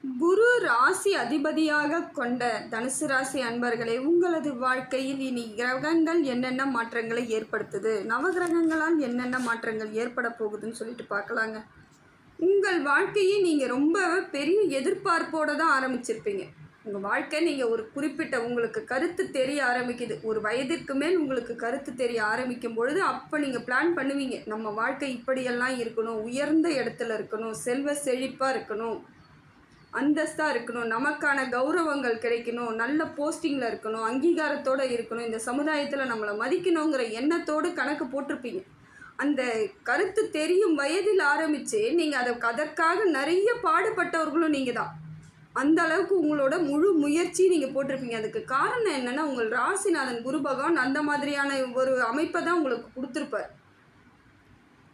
குரு ராசி அதிபதியாக கொண்ட தனுசு ராசி அன்பர்களே, உங்களது வாழ்க்கையில் இனி கிரகங்கள் என்னென்ன மாற்றங்களை ஏற்படுத்துது, நவகிரகங்களால் என்னென்ன மாற்றங்கள் ஏற்பட போகுதுன்னு சொல்லிட்டு பார்க்கலாங்க. உங்கள் வாழ்க்கையை நீங்கள் ரொம்ப பெரிய எதிர்பார்ப்போடு தான் ஆரம்பிச்சிருப்பீங்க. உங்கள் வாழ்க்கை நீங்கள் ஒரு குறிப்பிட்ட உங்களுக்கு கருத்து தெரிய ஆரம்பிக்குது. ஒரு வயதிற்கு மேல் உங்களுக்கு கருத்து தெரிய ஆரம்பிக்கும் பொழுது அப்போ நீங்கள் பிளான் பண்ணுவீங்க, நம்ம வாழ்க்கை இப்படியெல்லாம் இருக்கணும், உயர்ந்த இடத்துல இருக்கணும், செல்வ செழிப்பாக இருக்கணும், அந்தஸ்தாக இருக்கணும், நமக்கான கௌரவங்கள் கிடைக்கணும், நல்ல போஸ்டிங்கில் இருக்கணும், அங்கீகாரத்தோடு இருக்கணும், இந்த சமுதாயத்தில் நம்மளை மதிக்கணுங்கிற எண்ணத்தோடு கணக்கு போட்டிருப்பீங்க. அந்த கருத்து தெரியும் வயதில் ஆரம்பித்து நீங்கள் அதற்காக நிறைய பாடுபட்டவர்களும் நீங்கள் தான். அந்த அளவுக்கு உங்களோட முழு முயற்சி நீங்கள் போட்டிருப்பீங்க. அதுக்கு காரணம் என்னென்னா, உங்கள் ராசிநாதன் குரு பகவான் அந்த மாதிரியான ஒரு அமைப்பை தான் உங்களுக்கு கொடுத்துருப்பார்.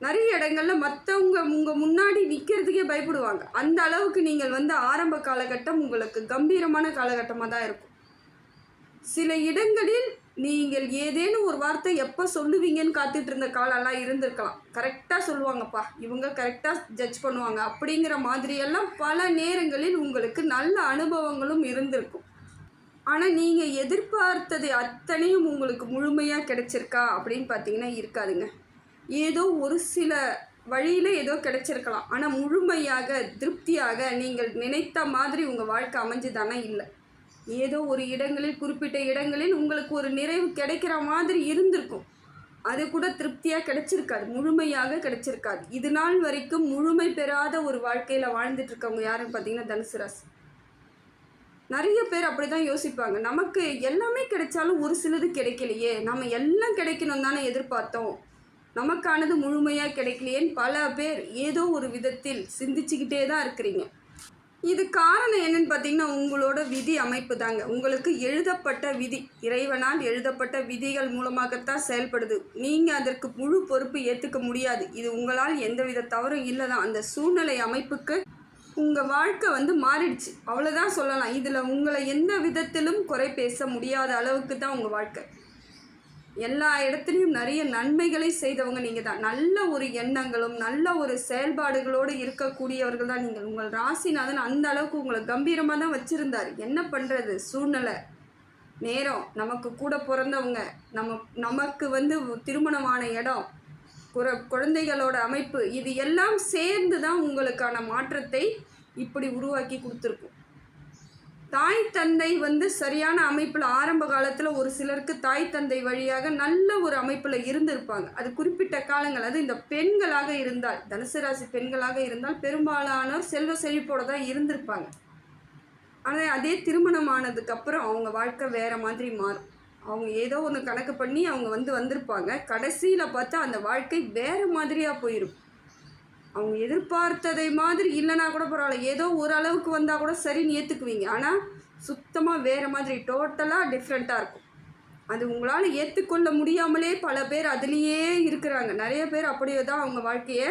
நிறைய இடங்களில் மற்றவங்க உங்கள் முன்னாடி நிற்கிறதுக்கே பயப்படுவாங்க. அந்த அளவுக்கு நீங்கள் ஆரம்ப காலகட்டம் உங்களுக்கு கம்பீரமான காலகட்டமாக தான் இருக்கும். சில இடங்களில் நீங்கள் ஏதேனும் ஒரு வார்த்தை எப்போ சொல்லுவீங்கன்னு காத்துட்டு இருந்த காலெல்லாம் இருந்திருக்கலாம். கரெக்டாக சொல்லுவாங்கப்பா, இவங்க கரெக்டாக ஜட்ஜ் பண்ணுவாங்க அப்படிங்கிற மாதிரியெல்லாம் பல நேரங்களில் உங்களுக்கு நல்ல அனுபவங்களும் இருந்திருக்கும். ஆனால் நீங்கள் எதிர்பார்த்தது அத்தனையும் உங்களுக்கு முழுமையாக கிடைச்சிருக்கா அப்படின்னு பார்த்தீங்கன்னா இருக்காதுங்க. ஏதோ ஒரு சில வழியில் ஏதோ கிடைச்சிருக்கலாம். ஆனால் முழுமையாக திருப்தியாக நீங்கள் நினைத்த மாதிரி உங்கள் வாழ்க்கை அமைஞ்சுதானே இல்லை. ஏதோ ஒரு இடங்களில், குறிப்பிட்ட இடங்களில் உங்களுக்கு ஒரு நிறைவு கிடைக்கிற மாதிரி இருந்திருக்கும். அது கூட திருப்தியாக கிடைச்சிருக்காது, முழுமையாக கிடைச்சிருக்காது. இது நாள் வரைக்கும் முழுமை பெறாத ஒரு வாழ்க்கையில் வாழ்ந்துட்டு இருக்கவங்க யாருன்னு பார்த்தீங்கன்னா தனுசு ராசி. நிறைய பேர் அப்படி தான் யோசிப்பாங்க, நமக்கு எல்லாமே கிடைச்சாலும் ஒரு சிலது கிடைக்கலையே, நம்ம எல்லாம் கிடைக்கணும் தானே எதிர்பார்த்தோம், நமக்கானது முழுமையாக கிடைக்கலையேன்னு பல பேர் ஏதோ ஒரு விதத்தில் சிந்திச்சுக்கிட்டே தான் இருக்கிறீங்க. இது காரணம் என்னன்னு பார்த்தீங்கன்னா, உங்களோட விதி அமைப்பு தாங்க. உங்களுக்கு எழுதப்பட்ட விதி, இறைவனால் எழுதப்பட்ட விதிகள் மூலமாகத்தான் செயல்படுது. நீங்கள் அதற்கு முழு பொறுப்பு ஏற்றுக்க முடியாது. இது உங்களால் எந்தவித தவறும் இல்லை தான். அந்த சூழ்நிலை அமைப்புக்கு உங்கள் வாழ்க்கை மாறிடுச்சு, அவ்வளோதான் சொல்லலாம். இதில் உங்களை எந்த விதத்திலும் குறை பேச முடியாத அளவுக்கு தான் உங்கள் வாழ்க்கை. எல்லா இடத்துலையும் நிறைய நன்மைகளை செய்தவங்க நீங்கள் தான். நல்ல ஒரு எண்ணங்களும் நல்ல ஒரு செயல்பாடுகளோடு இருக்கக்கூடியவர்கள் தான் நீங்கள். உங்கள் ராசிநாதன் அந்த அளவுக்கு உங்களை கம்பீரமாக தான் வச்சுருந்தார். என்ன பண்ணுறது, சூழ்நிலை, நேரம், நமக்கு கூட பிறந்தவங்க, நமக்கு திருமணமான இடம், குழந்தைகளோட அமைப்பு, இது எல்லாம் சேர்ந்து தான் உங்களுக்கான மாற்றத்தை இப்படி உருவாக்கி கொடுத்துருக்கும். தாய் தந்தை சரியான அமைப்பில் ஆரம்ப காலத்தில் ஒரு சிலருக்கு தாய் தந்தை வழியாக நல்ல ஒரு அமைப்பில் இருந்திருப்பாங்க. அது குறிப்பிட்ட காலங்கள், அது இந்த பெண்களாக இருந்தால், தனுசு ராசி பெண்களாக இருந்தால் பெரும்பாலானோர் செல்வ செழிப்போடு தான் இருந்திருப்பாங்க. ஆனால் அதே திருமணம் ஆனதுக்கப்புறம் அவங்க வாழ்க்கை வேறு மாதிரி மாறும். அவங்க ஏதோ ஒன்று கணக்கு பண்ணி அவங்க வந்திருப்பாங்க. கடைசியில் பார்த்தா அந்த வாழ்க்கை வேறு மாதிரியாக போயிடும். அவங்க எதிர்பார்த்ததை மாதிரி இல்லைனா கூட பரவாயில்ல, ஏதோ ஓரளவுக்கு வந்தால் கூட சரின்னு ஏற்றுக்குவீங்க. ஆனால் சுத்தமாக வேறு மாதிரி, டோட்டலாக டிஃப்ரெண்ட்டாக இருக்கும். அது உங்களால் ஏற்றுக்கொள்ள முடியாமலே பல பேர் அதுலேயே இருக்கிறாங்க. நிறைய பேர் அப்படியே தான் அவங்க வாழ்க்கையை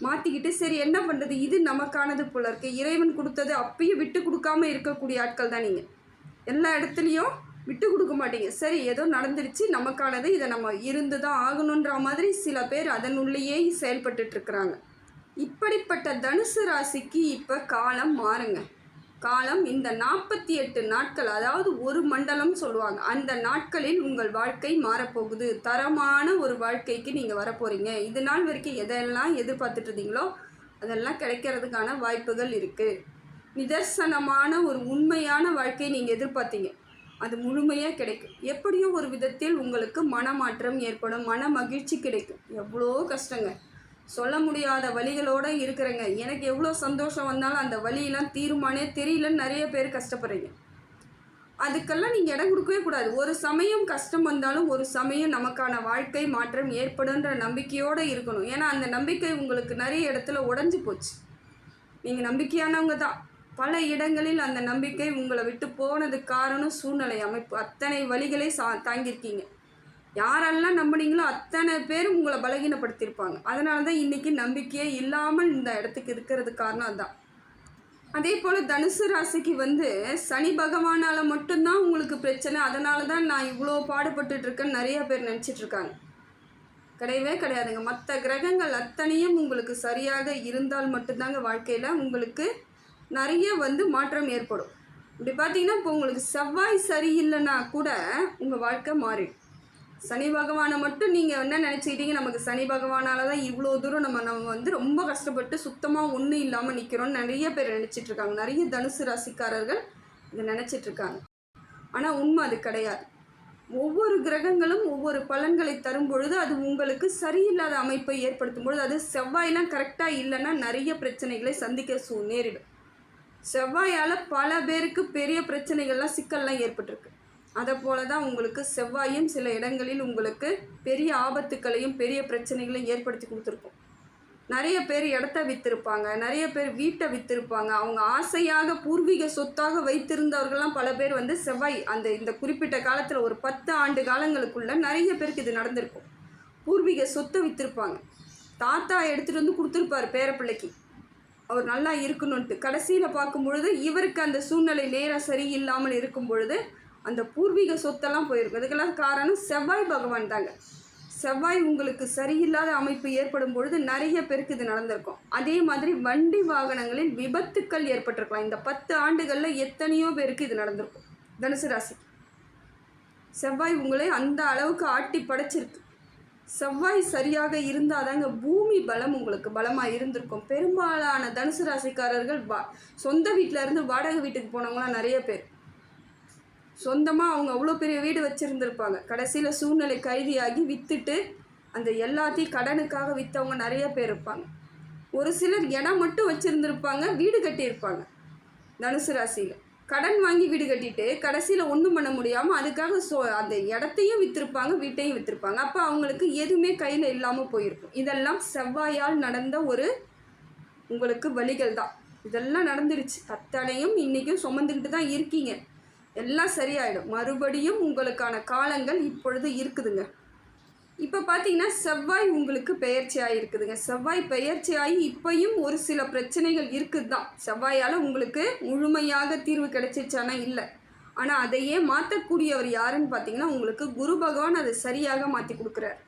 மாற்றிக்கிட்டு, சரி என்ன பண்ணுறது, இது நமக்கானது போல இருக்குது, இறைவன் கொடுத்தது அப்பயும் விட்டு கொடுக்காம இருக்கக்கூடிய ஆட்கள் தான் நீங்கள். எல்லா இடத்துலையும் விட்டு கொடுக்க மாட்டீங்க. சரி ஏதோ நடந்துருச்சு, நமக்கானது, இதை நம்ம இருந்து தான் ஆகணுன்ற மாதிரி சில பேர் அதனுள்ளேயே செயல்பட்டுருக்குறாங்க. இப்படிப்பட்ட தனுசு ராசிக்கு இப்போ காலம் மாறுங்க. காலம் இந்த 48 நாட்கள், அதாவது ஒரு மண்டலம் சொல்லுவாங்க, அந்த நாட்களில் உங்கள் வாழ்க்கை மாறப்போகுது. தரமான ஒரு வாழ்க்கைக்கு நீங்கள் வரப்போகிறீங்க. இது நாள் வரைக்கும் எதெல்லாம் எதிர்பார்த்துட்டு இருந்தீங்களோ அதெல்லாம் கிடைக்கிறதுக்கான வாய்ப்புகள் இருக்குது. நிதர்சனமான ஒரு உண்மையான வாழ்க்கையை நீங்கள் எதிர்பார்த்தீங்க, அது முழுமையாக கிடைக்கும். எப்படியோ ஒரு விதத்தில் உங்களுக்கு மனமாற்றம் ஏற்படும், மன மகிழ்ச்சி கிடைக்கும். எவ்வளோ கஷ்டங்க, சொல்ல முடியாத வழிகளோடு இருக்கிறேங்க, எனக்கு எவ்வளோ சந்தோஷம் வந்தாலும் அந்த வழியெல்லாம் தீருமானே தெரியலன்னு நிறைய பேர் கஷ்டப்படுறீங்க. அதுக்கெல்லாம் நீங்கள் இடம் கொடுக்கவே கூடாது. ஒரு சமயம் கஷ்டம் வந்தாலும் ஒரு சமயம் நமக்கான வாழ்க்கை மாற்றம் ஏற்படுன்ற நம்பிக்கையோடு இருக்கணும். ஏன்னா அந்த நம்பிக்கை உங்களுக்கு நிறைய இடத்துல உடஞ்சி போச்சு. நீங்கள் நம்பிக்கையானவங்க தான். பல இடங்களில் அந்த நம்பிக்கை உங்களை விட்டு போனதுக்கு காரணம் சூழ்நிலை அமைப்பு. அத்தனை வழிகளை தாங்கியிருக்கீங்க. யாரெல்லாம் நம்பினீங்களோ அத்தனை பேர் உங்களை பலகீனப்படுத்தியிருப்பாங்க. அதனால தான் இன்றைக்கி நம்பிக்கையே இல்லாமல் இந்த இடத்துக்கு இருக்கிறது காரணம் அதுதான். அதே போல் தனுசு ராசிக்கு சனி பகவானால் மட்டும்தான் உங்களுக்கு பிரச்சனை, அதனால தான் நான் இவ்வளோ பாடுபட்டுருக்கேன்னு நிறைய பேர் நினச்சிட்ருக்காங்க. கிடையவே கிடையாதுங்க. மற்ற கிரகங்கள் அத்தனையும் உங்களுக்கு சரியாக இருந்தால் மட்டும்தாங்க வாழ்க்கையில் உங்களுக்கு நிறைய வந்து மாற்றம் ஏற்படும். இப்படி பார்த்தீங்கன்னா இப்போ உங்களுக்கு செவ்வாய் சரியில்லைன்னா கூட உங்கள் வாழ்க்கை மாறிடும். சனி பகவானை மட்டும் நீங்கள் என்ன நினச்சிக்கிட்டீங்க, நமக்கு சனி பகவானால தான் இவ்வளோ தூரம் நம்ம வந்து ரொம்ப கஷ்டப்பட்டு சுத்தமாக ஒன்றும் இல்லாமல் நிற்கிறோன்னு நிறைய பேர் நினச்சிட்ருக்காங்க. நிறைய தனுசு ராசிக்காரர்கள் இதை நினச்சிட்ருக்காங்க. ஆனால் உண்மை அது கிடையாது. ஒவ்வொரு கிரகங்களும் ஒவ்வொரு பலன்களை தரும் பொழுது அது உங்களுக்கு சரியில்லாத அமைப்பை ஏற்படுத்தும் பொழுது, அது செவ்வாயெலாம் கரெக்டாக இல்லைன்னா நிறைய பிரச்சனைகளை சந்திக்க நேரிடும். செவ்வாயால் பல பேருக்கு பெரிய பிரச்சனைகள்லாம் சிக்கல்லாம் ஏற்பட்டிருக்கு. அதை போல தான் உங்களுக்கு செவ்வாயும் சில இடங்களில் உங்களுக்கு பெரிய ஆபத்துக்களையும் பெரிய பிரச்சனைகளையும் ஏற்படுத்தி கொடுத்துருக்கும். நிறைய பேர் இடத்த விற்றுருப்பாங்க, நிறைய பேர் வீட்டை விற்றுருப்பாங்க. அவங்க ஆசையாக பூர்வீக சொத்தாக வைத்திருந்தவர்கள்லாம் பல பேர் வந்து செவ்வாய் இந்த குறிப்பிட்ட காலத்தில் ஒரு 10 ஆண்டு காலங்களுக்குள்ளே நிறைய பேருக்கு இது நடந்திருக்கும். பூர்வீக சொத்தை விற்றுருப்பாங்க. தாத்தா எடுத்துகிட்டு வந்து கொடுத்துருப்பார் பேரப்பிள்ளைக்கு, அவர் நல்லா இருக்கணுன்ட்டு. கடைசியில் பார்க்கும் பொழுது இவருக்கு அந்த சூழ்நிலை நேராக சரியில்லாமல் இருக்கும் பொழுது அந்த பூர்வீக சொத்தெல்லாம் போயிருக்கும். அதுக்கெல்லாம் காரணம் செவ்வாய் பகவான் தாங்க. செவ்வாய் உங்களுக்கு சரியில்லாத அமைப்பு ஏற்படும் பொழுது நிறைய பேருக்கு இது நடந்திருக்கும். அதே மாதிரி வண்டி வாகனங்களில் விபத்துக்கள் ஏற்பட்டிருக்கலாம். இந்த 10 ஆண்டுகளில் எத்தனையோ பேருக்கு இது நடந்திருக்கும். தனுசு ராசி செவ்வாய் உங்களை அந்த அளவுக்கு ஆட்டி படைச்சிருக்கு. செவ்வாய் சரியாக இருந்தால் தாங்க பூமி பலம் உங்களுக்கு பலமாக இருந்திருக்கும். பெரும்பாலான தனுசு ராசிக்காரர்கள் சொந்த வீட்டில் இருந்து வாடகை வீட்டுக்கு போனவங்களாம் நிறைய பேர். சொந்தமாக அவங்க அவ்வளோ பெரிய வீடு வச்சுருந்துருப்பாங்க. கடைசியில் சூழ்நிலை கைதியாகி விற்றுட்டு அந்த எல்லாத்தையும் கடனுக்காக விற்றவங்க நிறைய பேர் இருப்பாங்க. ஒரு சிலர் இடம் மட்டும் வச்சுருந்துருப்பாங்க, வீடு கட்டியிருப்பாங்க. தனுசு ராசியில் கடன் வாங்கி வீடு கட்டிட்டு கடைசியில் ஒன்றும் பண்ண முடியாமல் அதுக்காக அந்த இடத்தையும் விற்றுருப்பாங்க, வீட்டையும் விற்றுருப்பாங்க. அப்போ அவங்களுக்கு எதுவுமே கையில் இல்லாமல் போயிருக்கும். இதெல்லாம் செவ்வாயால் நடந்த உங்களுக்கு வழிகள் தான். இதெல்லாம் நடந்துருச்சு. அத்தனையும் இன்றைக்கும் சுமந்துக்கிட்டு தான் இருக்கீங்க. எல்லாம் சரியாயிடும். மறுபடியும் உங்களுக்கான காலங்கள் இப்பொழுது இருக்குதுங்க. இப்போ பார்த்தீங்கன்னா செவ்வாய் உங்களுக்கு பெயர்ச்சியாக இருக்குதுங்க. செவ்வாய் பெயர்ச்சியாகி இப்பையும் ஒரு சில பிரச்சனைகள் இருக்குது தான். செவ்வாயால் உங்களுக்கு முழுமையாக தீர்வு கிடைச்சிச்சானா இல்லை. ஆனால் அதையே மாற்றக்கூடியவர் யாருன்னு பார்த்தீங்கன்னா உங்களுக்கு குரு பகவான் அதை சரியாக மாற்றி கொடுக்குறார்.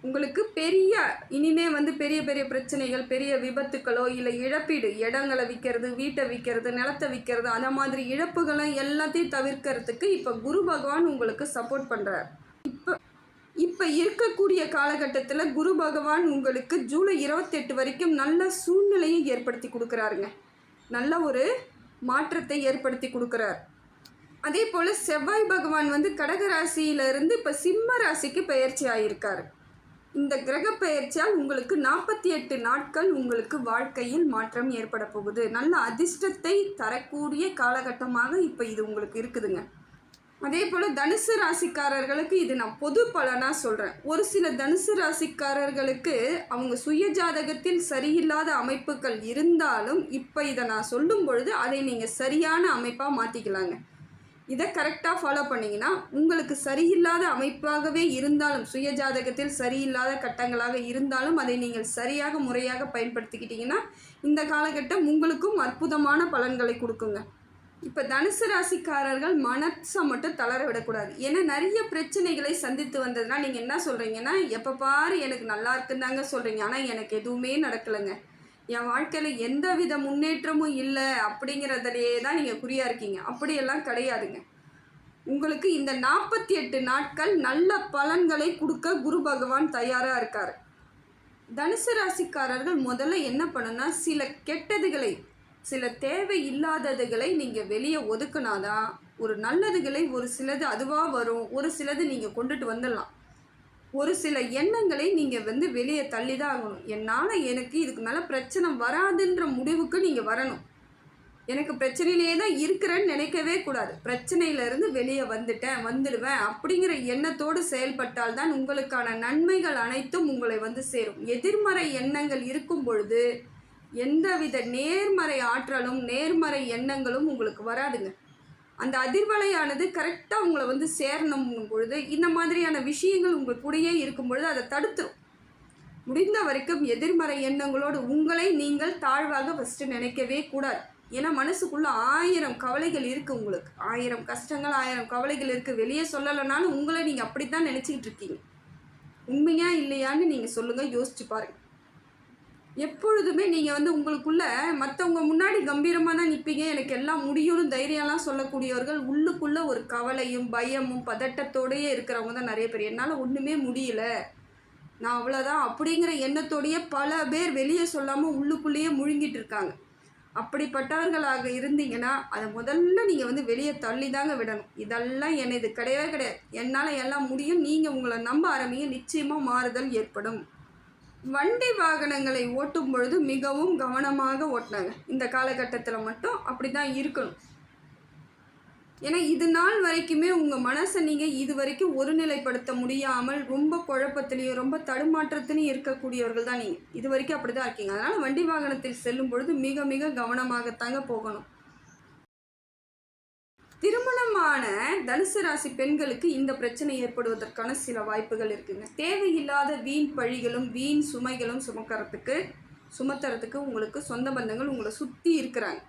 உங்களுக்கு இனிமே வந்து பெரிய பெரிய பிரச்சனைகள், பெரிய விபத்துக்களோ இல்லை இழப்பீடு, இடங்களை விற்கிறது, வீட்டை விற்கிறது, நிலத்தை விற்கிறது, அந்த மாதிரி இழப்புகளை எல்லாத்தையும் தவிர்க்கிறதுக்கு இப்போ குரு பகவான் உங்களுக்கு சப்போர்ட் பண்ணுறார். இப்போ இருக்கக்கூடிய காலகட்டத்தில் குரு பகவான் உங்களுக்கு ஜூலை 28 வரைக்கும் நல்ல சூழ்நிலையை ஏற்படுத்தி கொடுக்குறாருங்க. நல்ல ஒரு மாற்றத்தை ஏற்படுத்தி கொடுக்குறார். அதே போல் செவ்வாய் பகவான் வந்து கடக ராசியிலிருந்து இப்போ சிம்ம ராசிக்கு பெயர்ச்சி ஆகியிருக்காரு. இந்த கிரக பெயர்ச்சியால் உங்களுக்கு 48 நாட்கள் உங்களுக்கு வாழ்க்கையில் மாற்றம் ஏற்பட போகுது. நல்ல அதிர்ஷ்டத்தை தரக்கூடிய காலகட்டமாக இப்போ இது உங்களுக்கு இருக்குதுங்க. அதே போல் தனுசு ராசிக்காரர்களுக்கு இது நான் பொது பலனாக சொல்கிறேன். ஒரு சில தனுசு ராசிக்காரர்களுக்கு அவங்க சுய ஜாதகத்தில் சரியில்லாத அமைப்புகள் இருந்தாலும் இப்போ இதை நான் சொல்லும் பொழுது அதை நீங்கள் சரியான அமைப்பாக மாற்றிக்கலாங்க. இதை கரெக்டாக ஃபாலோ பண்ணிங்கன்னா உங்களுக்கு சரியில்லாத அமைப்பாகவே இருந்தாலும், சுய ஜாதகத்தில் சரியில்லாத கட்டங்களாக இருந்தாலும் அதை நீங்கள் சரியாக முறையாக பயன்படுத்திக்கிட்டிங்கன்னா இந்த காலகட்டம் உங்களுக்கும் அற்புதமான பலன்களை கொடுக்குங்க. இப்போ தனுசு ராசிக்காரர்கள் மனசை மட்டும் தளர விடக்கூடாது. ஏன்னா நிறைய பிரச்சனைகளை சந்தித்து வந்ததுன்னா நீங்கள் என்ன சொல்கிறீங்கன்னா, எப்போ பாரு எனக்கு நல்லா இருக்குந்தாங்க சொல்கிறீங்க, ஆனால் எனக்கு எதுவுமே நடக்கலைங்க, என் வாழ்க்கையில் எந்த வித முன்னேற்றமும் இல்லை அப்படிங்கிறதுலையே தான் நீங்கள் குறியாக இருக்கீங்க. அப்படியெல்லாம் கிடையாதுங்க. உங்களுக்கு இந்த 48 நாட்கள் நல்ல பலன்களை கொடுக்க குரு பகவான் தயாராக இருக்கார். தனுசு ராசிக்காரர்கள் முதல்ல என்ன பண்ணுன்னா, சில கெட்டதுகளை, சில தேவை இல்லாததுகளை நீங்கள் வெளியே ஒதுக்குனாதான் ஒரு நல்லதுகளை ஒரு சிலது அதுவாக வரும். ஒரு சிலது நீங்கள் கொண்டுட்டு வந்துடலாம். ஒரு சில எண்ணங்களை நீங்கள் வந்து வெளியே தள்ளி தான் ஆகணும். எனக்கு இதுக்கு மேலே பிரச்சனை வராதுன்ற முடிவுக்கு நீங்கள் வரணும். எனக்கு பிரச்சனையிலே தான் இருக்கிறேன்னு நினைக்கவே கூடாது. பிரச்சனையிலேருந்து வெளியே வந்துடுவேன் அப்படிங்கிற எண்ணத்தோடு செயல்பட்டால் தான் உங்களுக்கான நன்மைகள் அனைத்தும் உங்களை வந்து சேரும். எதிர்மறை எண்ணங்கள் இருக்கும் பொழுது எந்தவித நேர்மறை ஆற்றலும் நேர்மறை எண்ணங்களும் உங்களுக்கு வராதுங்க. அந்த அதிர்வலையானது கரெக்டாக உங்களை வந்து சேரணும் பொழுது இந்த மாதிரியான விஷயங்கள் உங்கள் கூடயே இருக்கும் பொழுது அதை தடுத்துரும். முடிந்த வரைக்கும் எதிர்மறை எண்ணங்களோடு உங்களை நீங்கள் தாழ்வாக ஃபஸ்ட்டு நினைக்கவே கூடாது. ஏன்னா மனசுக்குள்ளே 1000 கவலைகள் இருக்குது. உங்களுக்கு 1000 கஷ்டங்கள் 1000 கவலைகள் இருக்குது. வெளியே சொல்லலைனாலும் உங்களை நீங்கள் அப்படி தான் நினச்சிக்கிட்டு இருக்கீங்க. உண்மையா இல்லையான்னு நீங்கள் சொல்லுங்கள், யோசிச்சு பாருங்கள். எப்பொழுதுமே நீங்கள் வந்து உங்களுக்குள்ள மற்றவங்க முன்னாடி கம்பீரமாக தான் நிற்பீங்க, எனக்கு எல்லாம் முடியும்னு தைரியம்லாம் சொல்லக்கூடியவர்கள் உள்ளுக்குள்ளே ஒரு கவலையும் பயமும் பதட்டத்தோடையே இருக்கிறவங்க தான் நிறைய பேர். என்னால் ஒன்றுமே முடியல, நான் அவ்வளோதான் அப்படிங்கிற எண்ணத்தோடையே பல பேர் வெளியே சொல்லாமல் உள்ளுக்குள்ளேயே முழுங்கிட்டு இருக்காங்க. அப்படிப்பட்டவர்களாக இருந்தீங்கன்னா அதை முதல்ல நீங்கள் வந்து வெளியே தள்ளி தாங்க விடணும். இதெல்லாம் இது கிடையவே கிடையாது, என்னால் எல்லாம் முடியும், நீங்கள் உங்களை நம்ப ஆரம்பிங்க, நிச்சயமாக மாறுதல் ஏற்படும். வண்டி வாகனங்களை ஓட்டும் பொழுது மிகவும் கவனமாக ஓட்டினாங்க. இந்த காலகட்டத்தில் மட்டும் அப்படி தான் இருக்கணும். ஏன்னா இது நாள் வரைக்குமே உங்கள் மனசை நீங்கள் இது வரைக்கும் ஒருநிலைப்படுத்த முடியாமல் ரொம்ப குழப்பத்திலையும் ரொம்ப தடுமாற்றத்திலையும் இருக்கக்கூடியவர்கள் தான் நீங்கள். இது வரைக்கும் அப்படி தான் இருக்கீங்க. அதனால் வண்டி வாகனத்தில் செல்லும் பொழுது மிக மிக கவனமாகத்தாங்க போகணும். திருமணமான தனுசு ராசி பெண்களுக்கு இந்த பிரச்சனை ஏற்படுவதற்கான சில வாய்ப்புகள் இருக்குங்க. தேவையில்லாத வீண் பழிகளும் வீண் சுமைகளும் சுமத்துறதுக்கு உங்களுக்கு சொந்த பந்தங்கள் உங்களை சுற்றி இருக்கிறாங்க.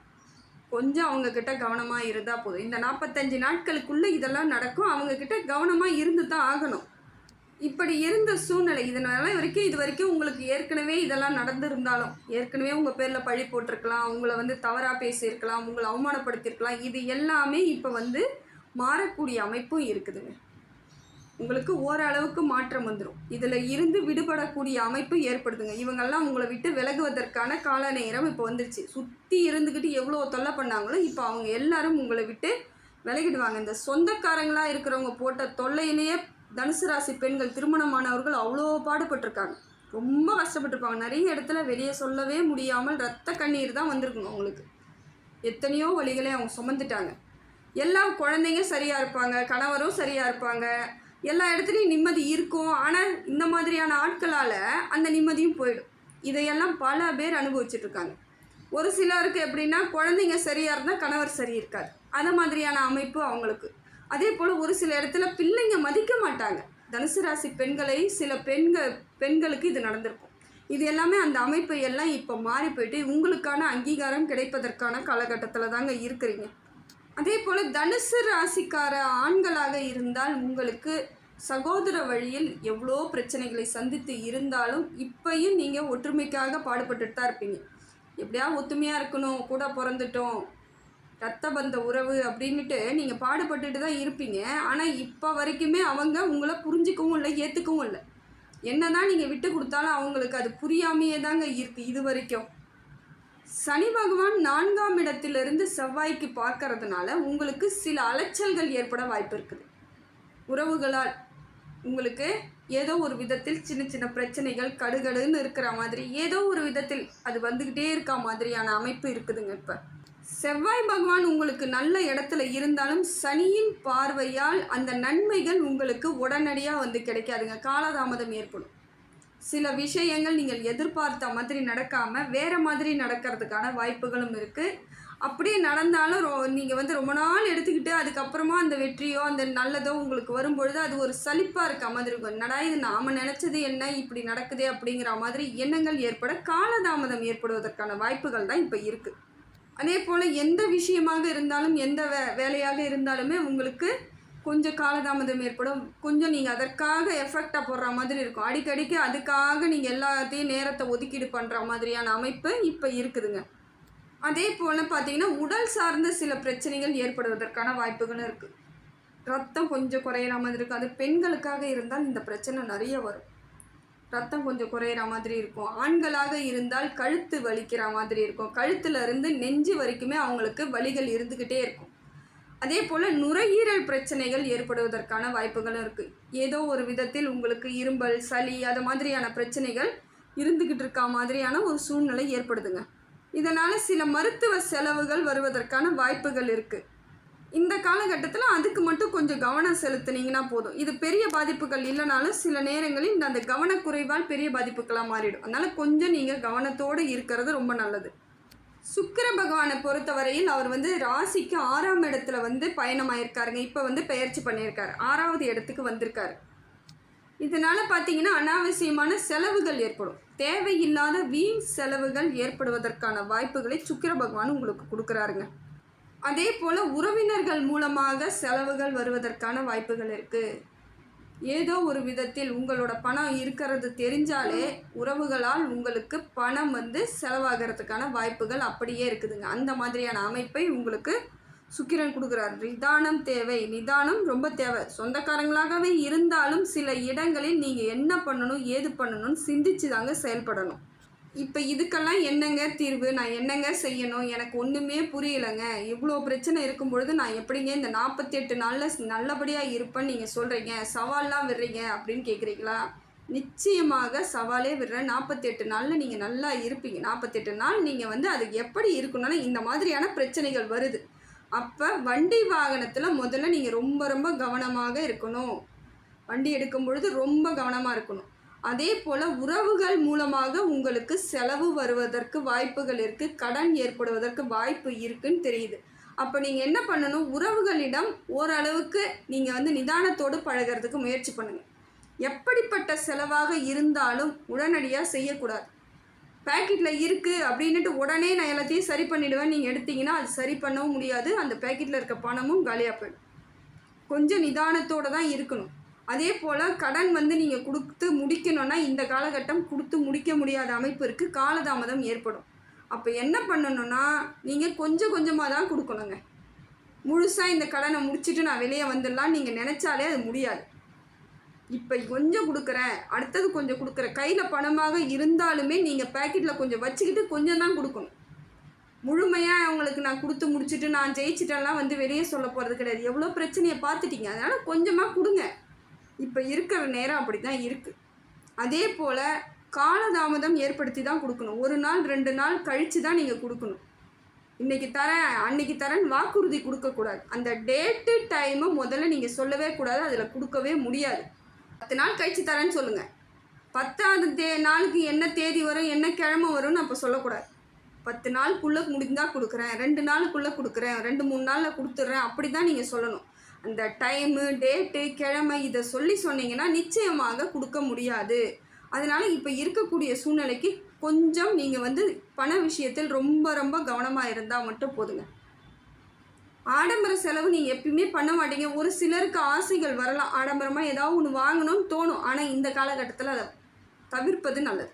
கொஞ்சம் அவங்கக்கிட்ட கவனமாக இருந்தால் போதும். இந்த 45 நாட்களுக்குள்ளே இதெல்லாம் நடக்கும். அவங்கக்கிட்ட கவனமாக இருந்து தான் ஆகணும். இப்படி இருந்த சூழ்நிலை இது வரைக்கும் உங்களுக்கு ஏற்கனவே இதெல்லாம் நடந்திருந்தாலும், ஏற்கனவே உங்கள் பேரில் பழி போட்டிருக்கலாம், உங்களை வந்து தவறாக பேசியிருக்கலாம், உங்களை அவமானப்படுத்தியிருக்கலாம். இது எல்லாமே இப்போ வந்து மாறக்கூடிய அமைப்பும் இருக்குதுங்க. உங்களுக்கு ஓரளவுக்கு மாற்றம் வந்துடும். இதில் இருந்து விடுபடக்கூடிய அமைப்பு ஏற்படுதுங்க. இவங்கெல்லாம் உங்களை விட்டு விலகுவதற்கான கால நேரம் இப்போ வந்துருச்சு. சுற்றி இருந்துக்கிட்டு எவ்வளோ தொல்லை பண்ணாங்களோ இப்போ அவங்க எல்லாரும் உங்களை விட்டு விலகிடுவாங்க. இந்த சொந்தக்காரங்களாக இருக்கிறவங்க போட்ட தொல்லையிலேயே தனுசு ராசி பெண்கள் திருமணமானவர்கள் அவ்வளோ பாடுபட்டிருக்காங்க, ரொம்ப கஷ்டப்பட்டுருப்பாங்க. நிறைய இடத்துல வெளியே சொல்லவே முடியாமல் ரத்த கண்ணீர் தான் வந்திருக்குங்க அவங்களுக்கு. எத்தனையோ வழிகளை அவங்க சுமந்துட்டாங்க. எல்லா குழந்தைங்க சரியாக இருப்பாங்க, கணவரும் சரியாக இருப்பாங்க, எல்லா இடத்துலையும் நிம்மதி இருக்கும். ஆனால் இந்த மாதிரியான ஆட்களால் அந்த நிம்மதியும் போயிடும். இதையெல்லாம் பல பேர் அனுபவிச்சுட்ருக்காங்க. ஒரு சிலருக்கு எப்படின்னா குழந்தைங்க சரியாக இருந்தால் கணவர் சரி இருக்காது, அந்த மாதிரியான அமைப்பு அவங்களுக்கு. அதே போல் ஒரு சில இடத்துல பிள்ளைங்க மதிக்க மாட்டாங்க. தனுசு ராசி பெண்களை சில பெண்களுக்கு இது நடந்திருக்கும். இது எல்லாமே அந்த அமைப்பை எல்லாம் இப்போ மாறி போயிட்டு உங்களுக்கான அங்கீகாரம் கிடைப்பதற்கான காலகட்டத்தில் தாங்க இருக்கிறீங்க. அதே போல் தனுசு ராசிக்கார ஆண்களாக இருந்தால் உங்களுக்கு சகோதர வழியில் எவ்வளோ பிரச்சனைகளை சந்தித்து இருந்தாலும் இப்பையும் நீங்கள் ஒற்றுமைக்காக பாடுபட்டுட்டு தான் இருப்பீங்க. எப்படியா ஒத்துமையாக இருக்கணும், கூட பிறந்துட்டோம், ரத்த பந்த உறவு அப்படின்ட்டு நீங்கள் பாடுபட்டுட்டு தான் இருப்பீங்க. ஆனால் இப்போ வரைக்குமே அவங்க உங்களை புரிஞ்சிக்கவும் இல்லை, ஏற்றுக்கவும் இல்லை. என்ன தான் நீங்கள் விட்டு கொடுத்தாலும் அவங்களுக்கு அது புரியாமையே தாங்க இருக்குது இது வரைக்கும். சனி பகவான் 4ஆம் இடத்திலிருந்து செவ்வாய்க்கு பார்க்கறதுனால உங்களுக்கு சில அலைச்சல்கள் ஏற்பட வாய்ப்பு இருக்குது. உறவுகளால் உங்களுக்கு ஏதோ ஒரு விதத்தில் சின்ன சின்ன பிரச்சனைகள் கடுகடுன்னு இருக்கிற மாதிரி ஏதோ ஒரு விதத்தில் அது வந்துக்கிட்டே இருக்க மாதிரியான அமைப்பு இருக்குதுங்க. இப்போ செவ்வாய் பகவான் உங்களுக்கு நல்ல இடத்துல இருந்தாலும் சனியின் பார்வையால் அந்த நன்மைகள் உங்களுக்கு உடனடியாக வந்து கிடைக்காதுங்க, காலதாமதம் ஏற்படும். சில விஷயங்கள் நீங்கள் எதிர்பார்த்த மாதிரி நடக்காமல் வேறு மாதிரி நடக்கிறதுக்கான வாய்ப்புகளும் இருக்குது. அப்படியே நடந்தாலும் நீங்கள் வந்து ரொம்ப நாள் எடுத்துக்கிட்டு அதுக்கப்புறமா அந்த வெற்றியோ அந்த நல்லதோ உங்களுக்கு வரும்பொழுது அது ஒரு சலிப்பாக இருக்க மாதிரி இருக்கும். என்னடா இது நாம் நினச்சது என்ன இப்படி நடக்குதே அப்படிங்கிற மாதிரி எண்ணங்கள் ஏற்பட காலதாமதம் ஏற்படுவதற்கான வாய்ப்புகள் தான் இப்போ இருக்குது. அதே போல் எந்த விஷயமாக இருந்தாலும் எந்த வேலையாக இருந்தாலுமே உங்களுக்கு கொஞ்சம் காலதாமதம் ஏற்படும். கொஞ்சம் நீங்கள் அதற்காக எஃபெக்டாக போடுற மாதிரி இருக்கும். அடிக்கடிக்கு அதுக்காக நீங்கள் எல்லாத்தையும் நேரத்தை ஒதுக்கீடு பண்ணுற மாதிரியான அமைப்பு இப்போ இருக்குதுங்க. அதே போல் பார்த்தீங்கன்னா உடல் சார்ந்த சில பிரச்சனைகள் ஏற்படுவதற்கான வாய்ப்புகளும் இருக்குது. ரத்தம் கொஞ்சம் குறையிற மாதிரி இருக்கும். அது பெண்களுக்காக இருந்தால் இந்த பிரச்சனை நிறைய வரும். ரத்தம் கொஞ்சம் குறையிற மாதிரி இருக்கும். ஆண்களாக இருந்தால் கழுத்து வலிக்கிற மாதிரி இருக்கும். கழுத்துலேருந்து நெஞ்சு வரைக்குமே அவங்களுக்கு வலிகள் இருந்துக்கிட்டே இருக்கும். அதே போல் நுரையீரல் பிரச்சனைகள் ஏற்படுவதற்கான வாய்ப்புகளும் இருக்குது. ஏதோ ஒரு விதத்தில் உங்களுக்கு இரும்பல், சளி அது மாதிரியான பிரச்சனைகள் இருந்துக்கிட்டு இருக்க மாதிரியான ஒரு சூழ்நிலை ஏற்படுதுங்க. இதனால் சில மருத்துவ செலவுகள் வருவதற்கான வாய்ப்புகள் இருக்குது. இந்த காலகட்டத்தில் அதுக்கு மட்டும் கொஞ்சம் கவனம் செலுத்துனீங்கன்னா போதும். இது பெரிய பாதிப்புகள் இல்லைனாலும் சில நேரங்களில் அந்த கவனக்குறைவால் பெரிய பாதிப்புகளாக மாறிடும். அதனால் கொஞ்சம் நீங்கள் கவனத்தோடு இருக்கிறது ரொம்ப நல்லது. சுக்கிர பகவானை பொறுத்தவரையில் அவர் வந்து ராசிக்கு 6ஆம் இடத்துல வந்து பயணமாயிருக்காருங்க. இப்போ வந்து பெயர்ச்சி பண்ணியிருக்காரு, 6வது இடத்துக்கு வந்திருக்காரு. இதனால் பார்த்தீங்கன்னா அனாவசியமான செலவுகள் ஏற்படும். தேவையில்லாத வீண் செலவுகள் ஏற்படுவதற்கான வாய்ப்புகளை சுக்கிர பகவான் உங்களுக்கு கொடுக்குறாருங்க. அதே போல் உறவினர்கள் மூலமாக செலவுகள் வருவதற்கான வாய்ப்புகள் இருக்குது. ஏதோ ஒரு விதத்தில் உங்களோட பணம் இருக்கிறது தெரிஞ்சாலே உறவுகளால் உங்களுக்கு பணம் வந்து செலவாகிறதுக்கான வாய்ப்புகள் அப்படியே இருக்குதுங்க. அந்த மாதிரியான அமைப்பை உங்களுக்கு சுக்கிரன் கொடுக்குறார். நிதானம் தேவை, நிதானம் ரொம்ப தேவை. சொந்தக்காரங்களாகவே இருந்தாலும் சில இடங்களில் நீங்கள் என்ன பண்ணணும் ஏது பண்ணணும்னு சிந்திச்சு தாங்க செயல்படணும். இப்போ இதுக்கெல்லாம் என்னங்க தீர்வு, நான் என்னங்க செய்யணும், எனக்கு ஒன்றுமே புரியலைங்க, இவ்வளோ பிரச்சனை இருக்கும் பொழுது நான் எப்படிங்க இந்த 48 நாளில் நல்லபடியாக இருப்பேன்னு நீங்கள் சொல்கிறீங்க, சவால்லாம் விடுறீங்க அப்படின்னு கேட்குறீங்களா? நிச்சயமாக சவாலே விடுற 48 நாளில் நீங்கள் நல்லா இருப்பீங்க. 48 நாள் நீங்கள் வந்து அதுக்கு எப்படி இருக்கணும்னா இந்த மாதிரியான பிரச்சனைகள் வருது. அப்போ வண்டி வாகனத்தில் முதல்ல நீங்கள் ரொம்ப ரொம்ப கவனமாக இருக்கணும். வண்டி எடுக்கும் பொழுது ரொம்ப கவனமாக இருக்கணும். அதே போல் உறவுகள் மூலமாக உங்களுக்கு செலவு வருவதற்கு வாய்ப்புகள் இருக்குது, கடன் ஏற்படுவதற்கு வாய்ப்பு இருக்குன்னு தெரியுது. அப்போ நீங்கள் என்ன பண்ணணும், உறவுகளிடம் ஓரளவுக்கு நீங்கள் வந்து நிதானத்தோடு பழகிறதுக்கு முயற்சி பண்ணுங்கள். எப்படிப்பட்ட செலவாக இருந்தாலும் உடனடியாக செய்யக்கூடாது. பேக்கெட்டில் இருக்குது அப்படின்ட்டு உடனே நான் எல்லாத்தையும் சரி பண்ணிவிடுவேன் நீங்கள் எடுத்தீங்கன்னா அது சரி பண்ணவும் முடியாது. அந்த பேக்கெட்டில் இருக்க பணமும் காலியாக போயிடும். கொஞ்சம் நிதானத்தோடு தான் இருக்கணும். அதே போல் கடன் வந்து நீங்கள் கொடுத்து முடிக்கணும்னா இந்த காலகட்டம் கொடுத்து முடிக்க முடியாத அமைப்பு இருக்குது, காலதாமதம் ஏற்படும். அப்போ என்ன பண்ணணுன்னா நீங்கள் கொஞ்சம் கொஞ்சமாக தான் கொடுக்கணுங்க. முழுசாக இந்த கடனை முடிச்சுட்டு நான் வெளியே வந்துடலாம் நீங்கள் நினச்சாலே அது முடியாது. இப்போ கொஞ்சம் கொடுக்குறேன், அடுத்தது கொஞ்சம் கொடுக்குறேன், கையில் பணமாக இருந்தாலுமே நீங்கள் பேக்கெட்டில் கொஞ்சம் வச்சுக்கிட்டு கொஞ்சம் தான் கொடுக்கணும். முழுமையாக அவங்களுக்கு நான் கொடுத்து முடிச்சுட்டு நான் ஜெயிச்சிட்டெல்லாம் வந்து வெளியே சொல்ல போகிறது கிடையாது. எவ்வளோ பிரச்சனையை பார்த்துட்டீங்க, அதனால் கொஞ்சமாக கொடுங்க. இப்போ இருக்கிற நேரம் அப்படி தான் இருக்குது. அதே போல் காலதாமதம் ஏற்படுத்தி தான் கொடுக்கணும். 1 நாள் 2 நாள் கழித்து தான் நீங்கள் கொடுக்கணும். இன்றைக்கி தரேன் அன்றைக்கி தரேன்னு வாக்குறுதி கொடுக்கக்கூடாது. அந்த டேட்டு டைமை முதல்ல நீங்கள் சொல்லவே கூடாது, அதில் கொடுக்கவே முடியாது. 10 நாள் கழித்து தரேன்னு சொல்லுங்கள். 10வது நாளுக்கு என்ன தேதி வரும் என்ன கிழமை வரும்னு அப்போ சொல்லக்கூடாது. 10 நாளுக்குள்ளே முடிந்தால் கொடுக்குறேன், 2 நாளுக்குள்ளே கொடுக்குறேன், 2-3 நாளில் கொடுத்துட்றேன், அப்படி தான் நீங்கள் சொல்லணும். அந்த டைமு டேட்டு கிழமை இதை சொன்னீங்கன்னா நிச்சயமாக கொடுக்க முடியாது. அதனால் இப்போ இருக்கக்கூடிய சூழ்நிலைக்கு கொஞ்சம் நீங்கள் வந்து பண விஷயத்தில் ரொம்ப ரொம்ப கவனமாக இருந்தால் மட்டும் போதுங்க. ஆடம்பர செலவு நீங்கள் எப்பயுமே பண்ண மாட்டீங்க. ஒரு சிலருக்கு ஆசைகள் வரலாம், ஆடம்பரமாக ஏதாவது ஒன்று வாங்கணும்னு தோணும். ஆனால் இந்த காலகட்டத்தில் அதை தவிர்ப்பது நல்லது.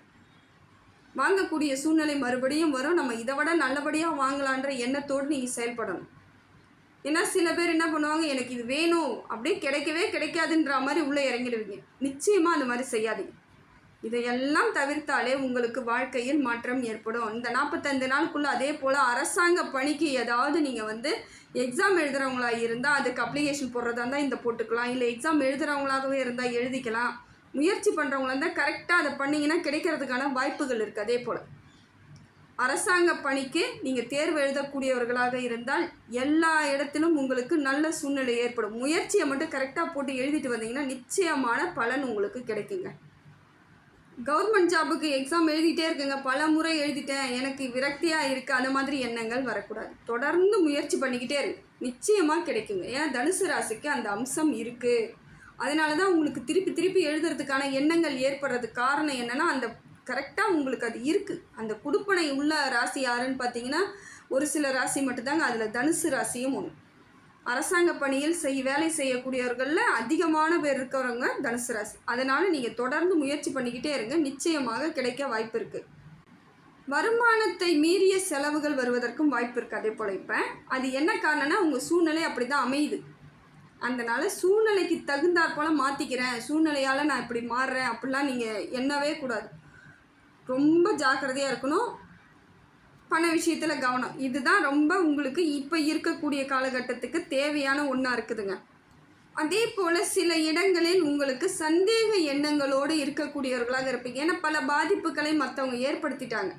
வாங்கக்கூடிய சூழ்நிலை மறுபடியும் வரும், நம்ம இதை விட நல்லபடியாக வாங்கலான்ற எண்ணத்தோடு நீங்கள் செயல்படணும். ஏன்னா சில பேர் என்ன பண்ணுவாங்க, எனக்கு இது வேணும் அப்படியே கிடைக்கவே கிடைக்காதுன்ற மாதிரி உள்ளே இறங்கிடுவீங்க. நிச்சயமாக அந்த மாதிரி செய்யாதீங்க. இதையெல்லாம் தவிர்த்தாலே உங்களுக்கு வாழ்க்கையில் மாற்றம் ஏற்படும். இந்த 45 நாளுக்குள்ளே அதே போல் அரசாங்க பணிக்கு ஏதாவது நீங்கள் வந்து எக்ஸாம் எழுதுகிறவங்களா இருந்தால் அதுக்கு அப்ளிகேஷன் போடுறதா இருந்தால் இந்த போட்டுக்கலாம், இல்லை எக்ஸாம் எழுதுகிறவங்களாகவே இருந்தால் எழுதிக்கலாம். முயற்சி பண்ணுறவங்களா இருந்தால் கரெக்டாக அதை பண்ணிங்கன்னா கிடைக்கிறதுக்கான வாய்ப்புகள் இருக்குது. அதே போல் அரசாங்க பணிக்கு நீங்கள் தேர்வு எழுதக்கூடியவர்களாக இருந்தால் எல்லா இடத்திலும் உங்களுக்கு நல்ல சூழ்நிலை ஏற்படும். முயற்சியை மட்டும் கரெக்டாக போட்டு எழுதிட்டு வந்தீங்கன்னா நிச்சயமான பலன் உங்களுக்கு கிடைக்குங்க. கவர்மெண்ட் ஜாபுக்கு எக்ஸாம் எழுதிட்டே இருக்குங்க, பல முறை எழுதிட்டேன், எனக்கு விரக்தியாக இருக்குது, அந்த மாதிரி எண்ணங்கள் வரக்கூடாது. தொடர்ந்து முயற்சி பண்ணிக்கிட்டே இருக்கு, நிச்சயமாக கிடைக்குங்க. ஏன்னா தனுசு ராசிக்கு அந்த அம்சம் இருக்குது. அதனால தான் உங்களுக்கு திருப்பி திருப்பி எழுதுறதுக்கான எண்ணங்கள் ஏற்படுறதுக்கு காரணம் என்னென்னா அந்த கரெக்டாக உங்களுக்கு அது இருக்குது. அந்த குடுப்பனை உள்ள ராசி யாருன்னு பார்த்தீங்கன்னா ஒரு சில ராசி மட்டும்தாங்க. அதில் தனுசு ராசியும் ஒன்று. அரசாங்க பணியில் வேலை செய்யக்கூடியவர்களில் அதிகமான பேர் இருக்கிறவங்க தனுசு ராசி. அதனால் நீங்கள் தொடர்ந்து முயற்சி பண்ணிக்கிட்டே இருங்க, நிச்சயமாக கிடைக்க வாய்ப்பு இருக்குது. வருமானத்தை மீறிய செலவுகள் வருவதற்கும் வாய்ப்பு இருக்குது. அதே போல் இப்போ அது என்ன காரணம்னா உங்கள் சூழ்நிலை அப்படி தான் அமையுது. அதனால் சூழ்நிலைக்கு தகுந்தாற் போல் மாற்றிக்கிறேன், சூழ்நிலையால் நான் இப்படி மாறுறேன் அப்படிலாம் நீங்கள் எண்ணவே கூடாது. ரொம்ப ஜாக்கிரதையாக இருக்கணும். பண விஷயத்தில் கவனம், இதுதான் ரொம்ப உங்களுக்கு இப்போ இருக்கக்கூடிய காலகட்டத்துக்கு தேவையான ஒன்றா இருக்குதுங்க. அதே போல் சில இடங்களில் உங்களுக்கு சந்தேக எண்ணங்களோடு இருக்கக்கூடியவர்களாக இருப்பீங்க. ஏன்னா பல பாதிப்புகளை மற்றவங்க ஏற்படுத்திட்டாங்க.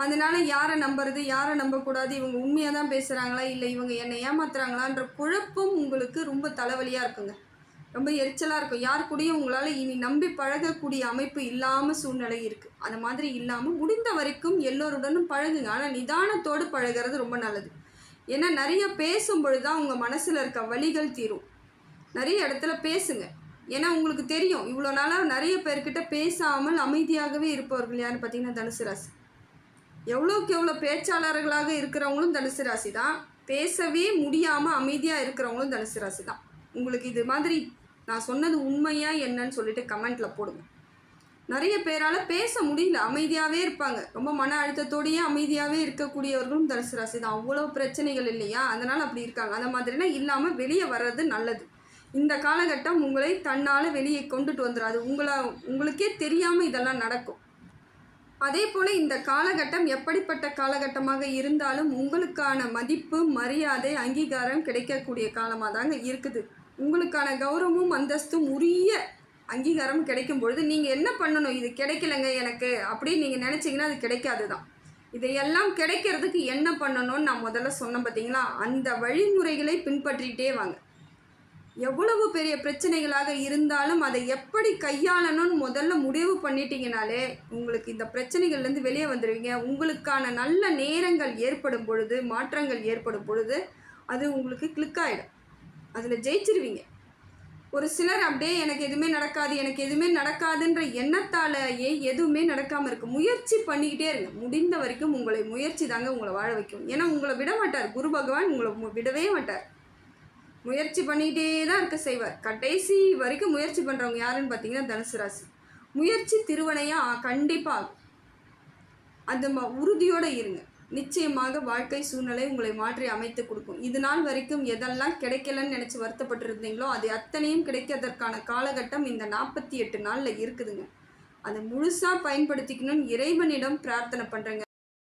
அதனால் யாரை நம்புறது யாரை நம்பக்கூடாது, இவங்க உண்மையாக தான் பேசுகிறாங்களா இல்லை இவங்க என்னை ஏமாத்துறாங்களான்ற குழப்பம் உங்களுக்கு ரொம்ப தலைவலியாக இருக்குங்க. ரொம்ப எரிச்சலாக இருக்கும். யார் கூடயும் உங்களால் இனி நம்பி பழகக்கூடிய அமைப்பு இல்லாமல் சூழ்நிலை இருக்குது. அந்த மாதிரி இல்லாமல் முடிந்த வரைக்கும் எல்லோருடனும் பழகுங்க. ஆனால் நிதானத்தோடு பழகிறது ரொம்ப நல்லது. ஏன்னா நிறைய பேசும்பொழுது தான் உங்கள் மனசில் இருக்க வலிகள் தீரும். நிறைய இடத்துல பேசுங்க. ஏன்னா உங்களுக்கு தெரியும் இவ்வளோ நாளாக நிறைய பேர்கிட்ட பேசாமல் அமைதியாகவே இருப்பவர்கள் யாருன்னு பார்த்தீங்கன்னா தனுசு ராசி. எவ்வளோக்கு எவ்வளோ பேச்சாளர்களாக இருக்கிறவங்களும் தனுசு ராசி தான். பேசவே முடியாமல் அமைதியாக இருக்கிறவங்களும் தனுசு ராசி தான். உங்களுக்கு இது மாதிரி நான் சொன்னது உண்மையா என்னன்னு சொல்லிட்டு கமெண்ட்டில் போடுங்க. நிறைய பேரால் பேச முடியல, அமைதியாகவே இருப்பாங்க. ரொம்ப மன அழுத்தத்தோடையே அமைதியாகவே இருக்கக்கூடியவர்களும் தனுசு ராசி தான். அவ்வளோ பிரச்சனைகள் இல்லையா, அதனால் அப்படி இருக்காங்க. அந்த மாதிரிலாம் இல்லாமல் வெளியே வர்றது நல்லது. இந்த காலகட்டம் உங்களை தன்னால் வெளியே கொண்டுட்டு வந்துடும். அது உங்களுக்கே தெரியாமல் இதெல்லாம் நடக்கும். அதே போல் இந்த காலகட்டம் எப்படிப்பட்ட காலகட்டமாக இருந்தாலும் உங்களுக்கான மதிப்பு, மரியாதை, அங்கீகாரம் கிடைக்கக்கூடிய காலமாக தாங்க இருக்குது. உங்களுக்கான கௌரவமும் அந்தஸ்தும் உரிய அங்கீகாரம் கிடைக்கும் பொழுது நீங்கள் என்ன பண்ணணும், இது கிடைக்கலங்க எனக்கு அப்படின்னு நீங்கள் நினச்சிங்கன்னா அது கிடைக்காது தான். இதையெல்லாம் கிடைக்கிறதுக்கு என்ன பண்ணணும்னு நான் முதல்ல சொன்னேன் பார்த்தீங்களா, அந்த வழிமுறைகளை பின்பற்றிகிட்டே வாங்க. எவ்வளவு பெரிய பிரச்சனைகளாக இருந்தாலும் அதை எப்படி கையாளணும்னு முதல்ல முடிவு பண்ணிட்டீங்கனாலே உங்களுக்கு இந்த பிரச்சனைகள்லேருந்து வெளியே வந்துடுவீங்க. உங்களுக்கான நல்ல நேரங்கள் ஏற்படும் பொழுது, மாற்றங்கள் ஏற்படும் பொழுது அது உங்களுக்கு கிளிக் ஆகிடும். அதில் ஜெயிச்சிருவீங்க. ஒரு சிலர் அப்படியே எனக்கு எதுவுமே நடக்காதுன்ற எண்ணத்தாலேயே எதுவுமே நடக்காமல் இருக்குது. முயற்சி பண்ணிக்கிட்டே இருங்க. முடிந்த வரைக்கும் உங்களை முயற்சி தாங்க உங்களை வாழ வைக்கும். ஏன்னா உங்களை விட மாட்டார் குரு பகவான், உங்களை விடவே மாட்டார். முயற்சி பண்ணிகிட்டே தான் இருக்க செய்வார். கடைசி வரைக்கும் முயற்சி பண்ணுறவங்க யாருன்னு பார்த்தீங்கன்னா தனுசு ராசி. முயற்சி திருவனையாக கண்டிப்பாக அந்த உறுதியோடு இருங்க. நிச்சயமாக வாழ்க்கை சூழ்நிலை உங்களை மாற்றி அமைத்து கொடுக்கும். இது நாள் வரைக்கும் எதெல்லாம் கிடைக்கலன்னு நினச்சி வருத்தப்பட்டிருந்தீங்களோ அது அத்தனையும் கிடைக்கிறதற்கான காலகட்டம் இந்த 48 நாளில் இருக்குதுங்க. அதை முழுசாக பயன்படுத்திக்கணும்னு இறைவனிடம் பிரார்த்தனை பண்ணுறேங்க.